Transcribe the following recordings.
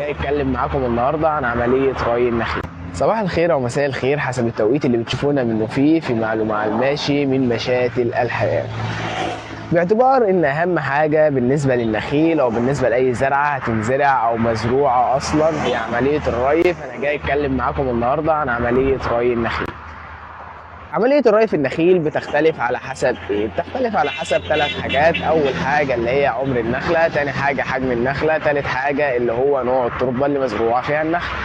جاي اتكلم معاكم النهارده عن عمليه ري النخيل. صباح الخير او مساء الخير حسب التوقيت اللي بتشوفونا منه في معلومه على الماشي من مشاتل الحياه. باعتبار ان اهم حاجه بالنسبه للنخيل او بالنسبه لاي زرعه هتنزرع او مزروعه اصلا هي عمليه الري، فانا جاي اتكلم معاكم النهارده عن عمليه ري النخيل. عملية الري في النخيل بتختلف على حسب ايه؟ بتختلف على حسب 3 حاجات. أول حاجة اللي هي عمر النخلة، تاني حاجة حجم النخلة، تالت حاجة اللي هو نوع التربة اللي مزروعة فيها النخلة.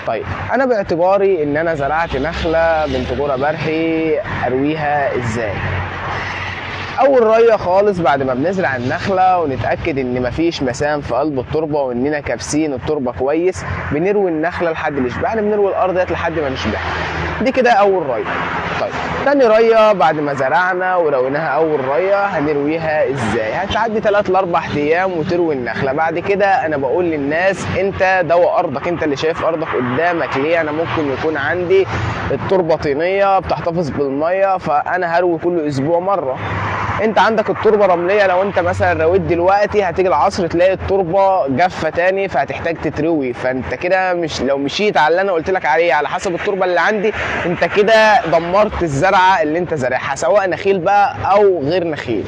طيب أنا باعتباري إن أنا زرعت نخلة بنت جورة برحي، أرويها إزاي؟ اول ريه خالص بعد ما بنزرع النخله ونتاكد ان مفيش مسام في قلب التربه واننا كابسين التربه كويس، بنروي النخله لحد الاشباع. يعني بنروي الارض ديت لحد ما نشبعها. دي كده اول ريه. طيب تاني ريه بعد ما زرعنا ورويناها اول ريه هنرويها ازاي؟ هتعدي 3 ل 4 ايام وتروي النخله. بعد كده انا بقول للناس انت دوق ارضك، انت اللي شايف ارضك قدامك. ليه؟ انا ممكن يكون عندي التربه طينيه بتحتفظ بالميه، فانا هروي كل اسبوع مره. انت عندك التربه رمليه، لو انت مثلا رويت دلوقتي هتيجي العصر تلاقي التربه جافه تاني فهتحتاج تتروي. فانت كده مش لو مشيت على اللي انا قلت لك عليه على حسب التربه اللي عندي، انت كده دمرت الزرعه اللي انت زارعها سواء نخيل بقى او غير نخيل.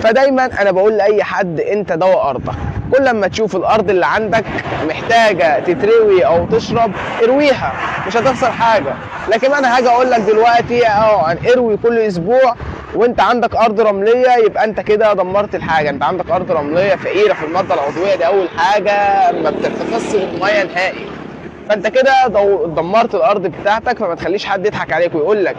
فدايما انا بقول لاي حد انت دوق ارضك. كل لما تشوف الارض اللي عندك محتاجه تتروي او تشرب ارويها، مش هتخسر حاجه. لكن انا هاجي اقول لك دلوقتي اروي كل اسبوع وانت عندك ارض رمليه، يبقى انت كده دمرت الحاجه. انت عندك ارض رمليه فقيره في الماده العضويه، دي اول حاجه ما بتحتفظش بالميه نهائي. فانت كده دمرت الارض بتاعتك. فما تخليش حد يضحك عليك ويقول لك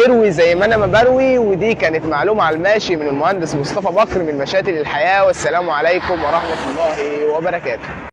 اروي زي ما انا ما بروي. ودي كانت معلومه على الماشي من المهندس مصطفى بكر من مشاتل الحياه، والسلام عليكم ورحمه الله وبركاته.